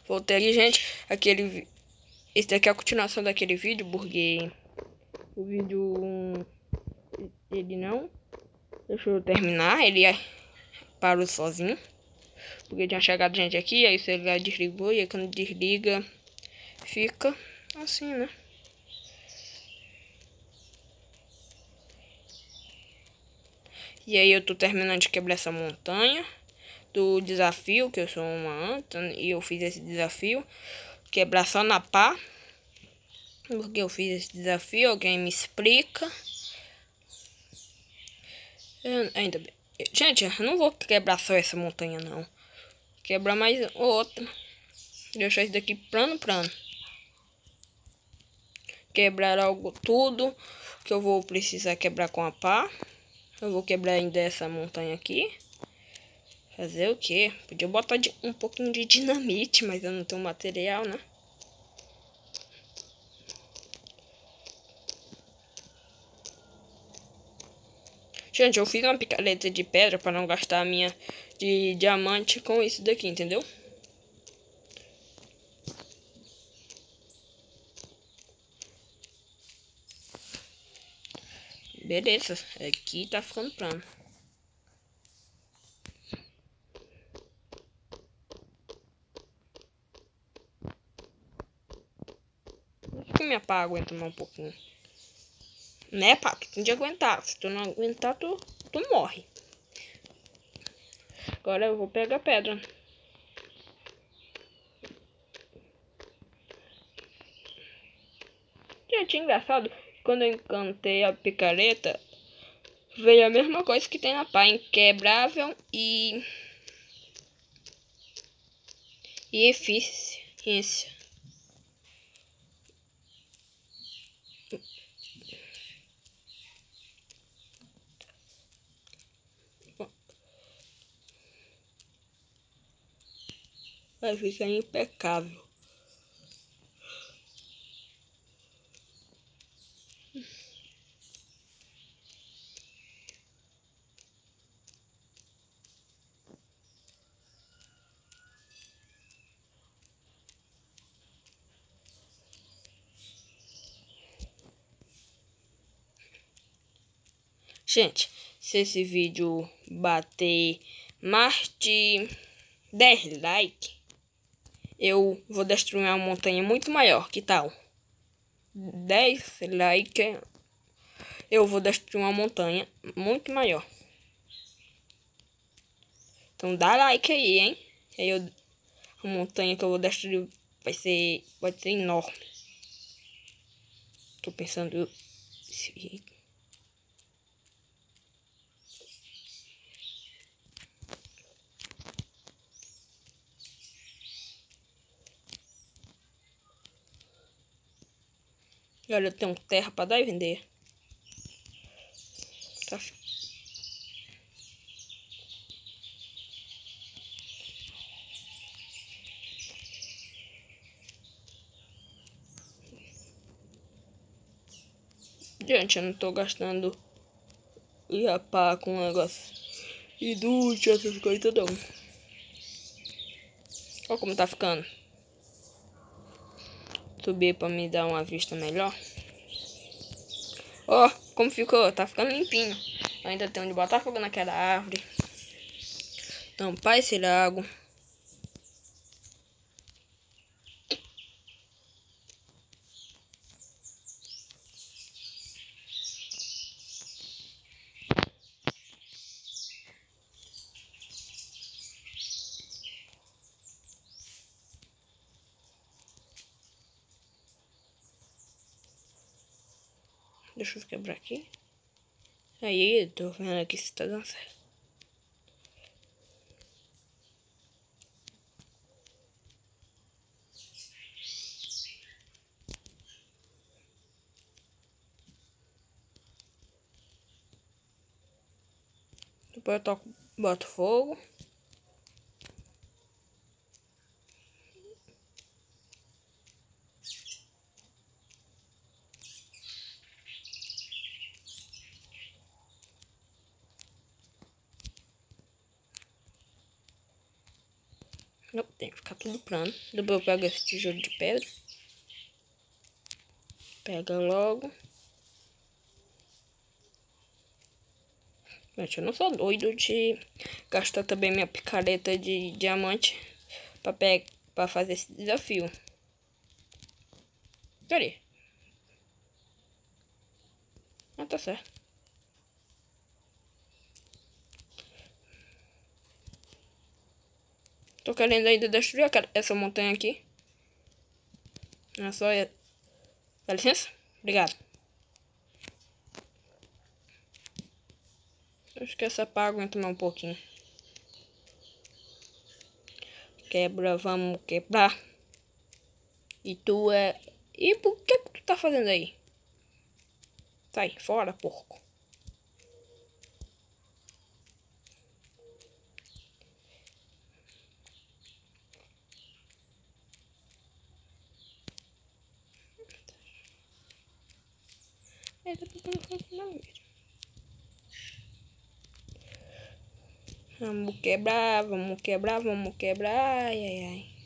Voltei ali, gente. Esse daqui é a continuação daquele vídeo, porque o vídeo ele não deixou eu terminar, ele parou sozinho. Porque tinha chegado gente aqui, aí o celular desligou, e aí quando desliga, fica assim, né? E aí eu tô terminando de quebrar essa montanha do desafio, que eu sou uma anta, e eu fiz esse desafio. Quebrar só na pá. Porque eu fiz esse desafio, alguém me explica. Ainda bem. Gente, eu não vou quebrar só essa montanha, não. Quebrar mais outra. Deixar isso daqui plano. Quebrar algo, tudo que eu vou precisar quebrar com a pá. Eu vou quebrar ainda essa montanha aqui. Fazer o quê? Podia botar um pouquinho de dinamite, mas eu não tenho material, né? Gente, eu fiz uma picareta de pedra para não gastar a minha de diamante com isso daqui, entendeu? Beleza, aqui tá ficando plano. Acho que minha pá aguenta mais um pouquinho. Né, pá? Tu tem de aguentar. Se tu não aguentar, tu morre. Agora eu vou pegar a pedra. Gente, engraçado. Quando eu encantei a picareta, veio a mesma coisa que tem na pá. Inquebrável e eficiência. Vai ficar impecável. Gente, se esse vídeo bater mais de 10 likes, eu vou destruir uma montanha muito maior. Que tal? 10 likes, eu vou destruir uma montanha muito maior. Então dá like aí, hein? Aí a montanha que eu vou destruir pode ser enorme. Tô pensando... Olha, eu tenho terra pra dar e vender. Tá. Gente, eu não tô gastando pá com negócio e ducha, essas coisas não. Olha como tá ficando. Subir pra me dar uma vista melhor. Ó, como ficou? Tá ficando limpinho. Eu ainda tenho de botar fogo naquela árvore. Tampar esse lago. Deixa eu quebrar aqui. Aí, tô vendo aqui se tá dando certo. Depois eu boto fogo. Não, tem que ficar tudo plano. Depois eu pego esse tijolo de pedra. Pega logo. Gente, eu não sou doido de gastar também minha picareta de diamante pra fazer esse desafio. Cadê? Ah, tá certo. Tô querendo ainda destruir essa montanha aqui. É só... Dá licença? Obrigado. Acho que essa pá aguenta mais um pouquinho. Quebra, vamos quebrar. E tu é... E por que tu tá fazendo aí? Sai fora, porco. Vamos quebrar, vamos quebrar, vamos quebrar. Ai, ai, ai.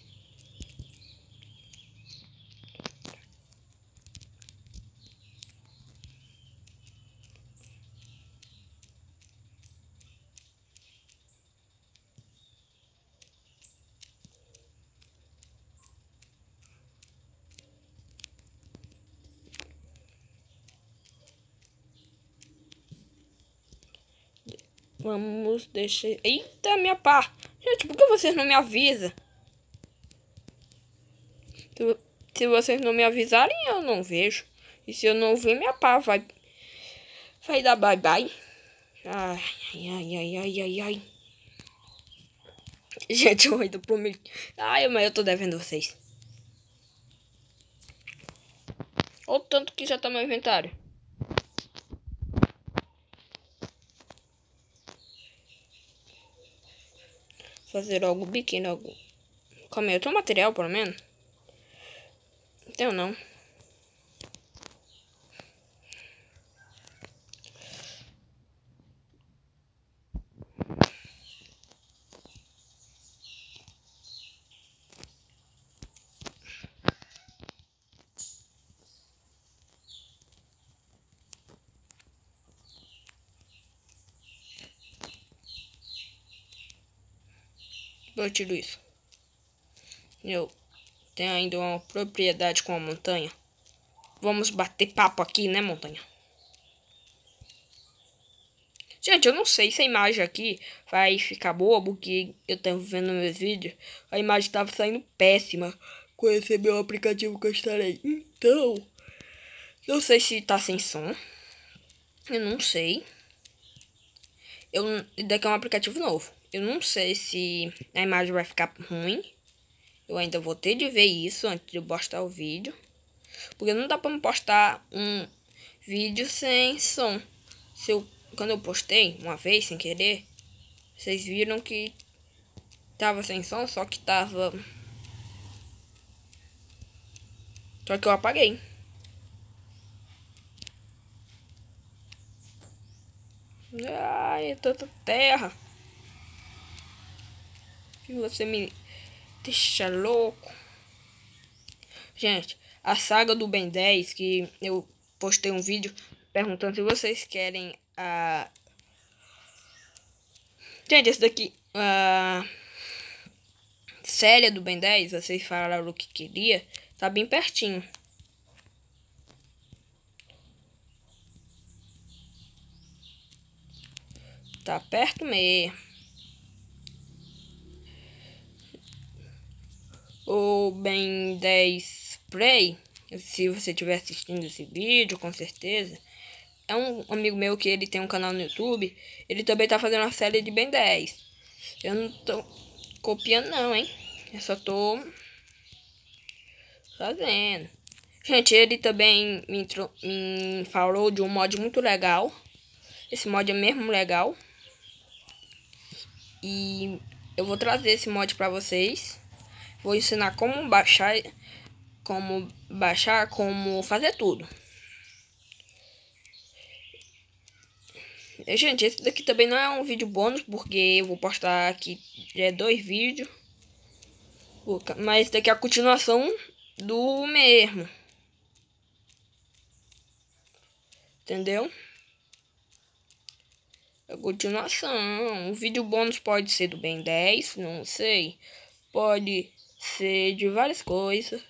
Vamos deixar... Eita, minha pá! Gente, por que vocês não me avisam? Se vocês não me avisarem, eu não vejo. E se eu não ver, minha pá vai dar bye bye. Ai, ai, ai, ai, ai, ai. Gente, eu ainda prometi. Ai, mas eu tô devendo vocês. Olha o tanto que já tá no meu inventário. Fazer algo biquíni, algo. Calma aí, eu tenho material, pelo menos? Tenho não. Eu tiro isso. Eu tenho ainda uma propriedade com a montanha. Vamos bater papo aqui, né, montanha? Gente, eu não sei se a imagem aqui vai ficar boa, porque eu tava vendo meus vídeos, a imagem tava saindo péssima com esse meu aplicativo que eu instalei. Então, não sei se tá sem som. Eu não sei. Daqui é um aplicativo novo. Eu não sei se a imagem vai ficar ruim. Eu ainda vou ter de ver isso antes de eu postar o vídeo. Porque não dá pra me postar um vídeo sem som. Quando eu postei uma vez sem querer, vocês viram que tava sem som, só que tava... Só que eu apaguei. Ai, é tanta terra. Que você me deixa louco. Gente, a saga do Ben 10, que eu postei um vídeo perguntando se vocês querem a... Gente, esse daqui... A série do Ben 10, vocês falaram o que queria. Tá bem pertinho. Tá perto mesmo. O Ben 10 Play, se você estiver assistindo esse vídeo, com certeza, é um amigo meu que ele tem um canal no YouTube. Ele também tá fazendo uma série de Ben 10. Eu não tô copiando não, hein? Eu só tô fazendo. Gente, ele também me falou de um mod muito legal. Esse mod é mesmo legal. E eu vou trazer esse mod pra vocês. Vou ensinar como baixar, como fazer tudo. Gente, esse daqui também não é um vídeo bônus, porque eu vou postar aqui 2 vídeos. Mas daqui é a continuação do mesmo. Entendeu? A continuação. O vídeo bônus pode ser do Ben 10, não sei. Pode ser de várias coisas.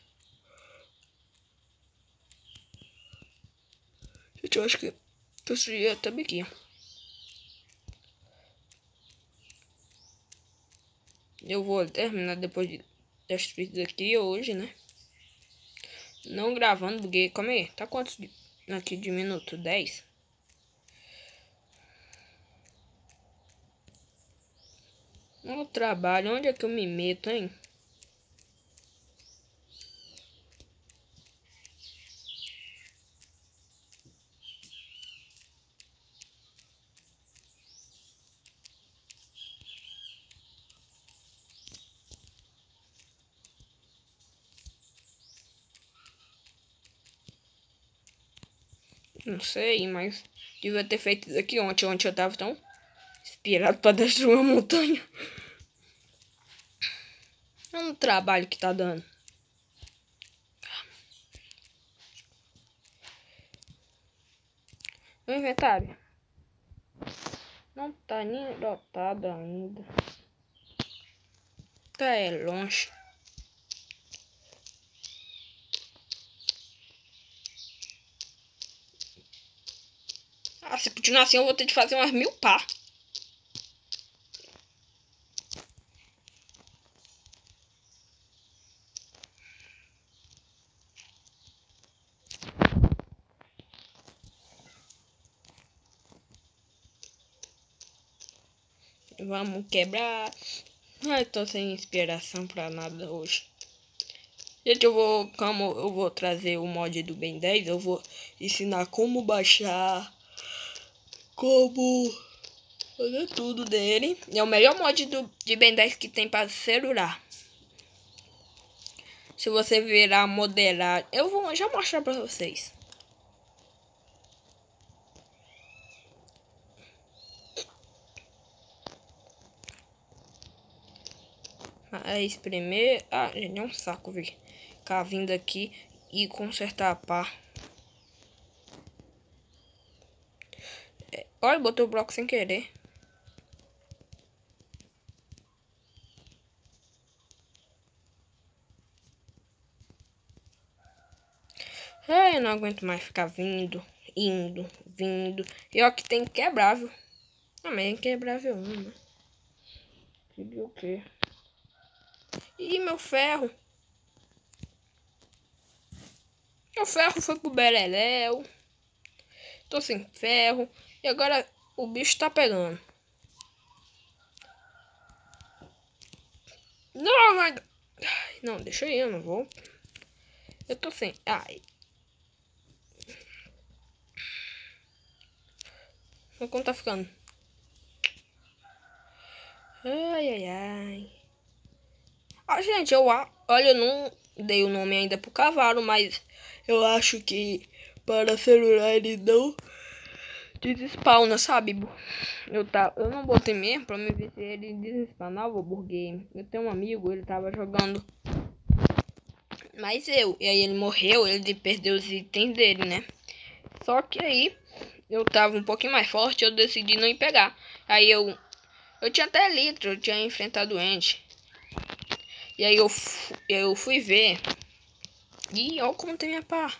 Gente, eu acho que eu seria até aqui. Eu vou terminar depois deste vídeo aqui hoje, né? Não gravando, porque... Calma aí, tá quantos aqui de minuto? 10? No trabalho, onde é que eu me meto, hein? Não sei, mas devia ter feito isso aqui ontem. Ontem eu tava tão inspirado pra destruir uma montanha. É um trabalho que tá dando. O inventário não tá nem lotado ainda. Tá longe. Ah, se continuar assim eu vou ter de fazer umas 1000 pá. Vamos quebrar. Ai, tô sem inspiração pra nada hoje. Gente, como eu vou trazer o mod do Ben 10, eu vou ensinar como baixar, como fazer tudo dele. É o melhor mod de Ben 10 que tem para celular. Se você virar modelar, eu vou já mostrar para vocês. Aí espremer. Ah, gente, é um saco, ver. Ficar vindo aqui e consertar a pá. Olha, botei o bloco sem querer. É, eu não aguento mais ficar vindo, indo, vindo. E ó que tem quebrável. Ah, mas é quebrável 1, né? O quê? Ih, meu ferro. Meu ferro foi pro beleléu. Tô sem ferro. E agora o bicho tá pegando. Não, mas... Não, deixa aí, eu não vou. Eu tô sem... Ai. Como tá ficando? Ai, ai, ai. Ah, gente, olha, eu não dei o nome ainda pro cavalo, mas eu acho que para celular ele não desespawna, sabe? Eu não botei mesmo pra me ver se ele desespawnava o porque eu tenho um amigo, ele tava jogando mais e aí ele morreu, ele perdeu os itens dele, né? Só que aí eu tava um pouquinho mais forte, eu decidi não ir pegar. Aí eu tinha até litro, eu tinha enfrentado doente. E aí eu fui ver. E olha como tem minha pá.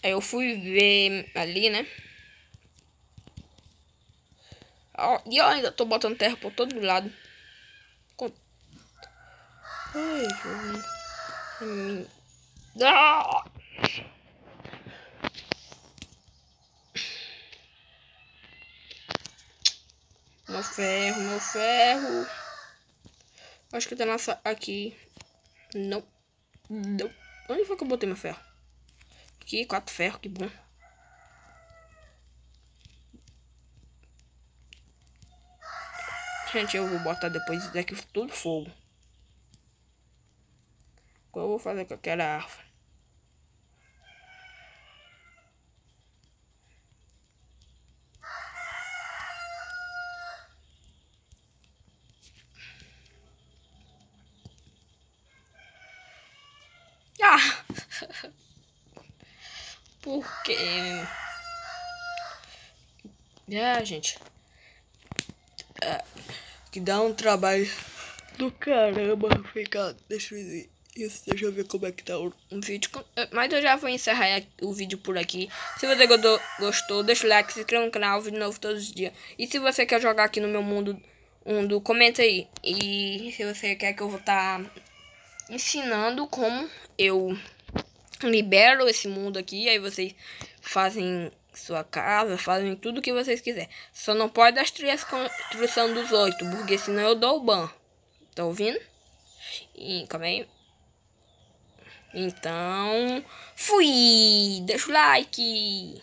Aí eu fui ver ali, né? E eu ainda tô botando terra por todo lado. Ai, João. Ah! Meu ferro, meu ferro. Acho que tá nessa aqui. Não. Não. Onde foi que eu botei meu ferro? Aqui, 4 ferros, que bom. Gente, eu vou botar depois isso daqui tudo fogo. O que eu vou fazer com aquela árvore? porque... gente... que dá um trabalho do caramba ficar destruindo isso. Deixa eu ver como é que tá o vídeo. Mas eu já vou encerrar o vídeo por aqui. Se você gostou, deixa o like, se inscreva no canal, vídeo novo todos os dias. E se você quer jogar aqui no meu mundo, comenta aí. E se você quer que eu vou estar ensinando como eu libero esse mundo aqui, aí vocês fazem sua casa, fazem tudo que vocês quiserem. Só não pode destruir a construção dos 8, porque senão eu dou o ban. Tá ouvindo? E calma aí. Então, fui! Deixa o like!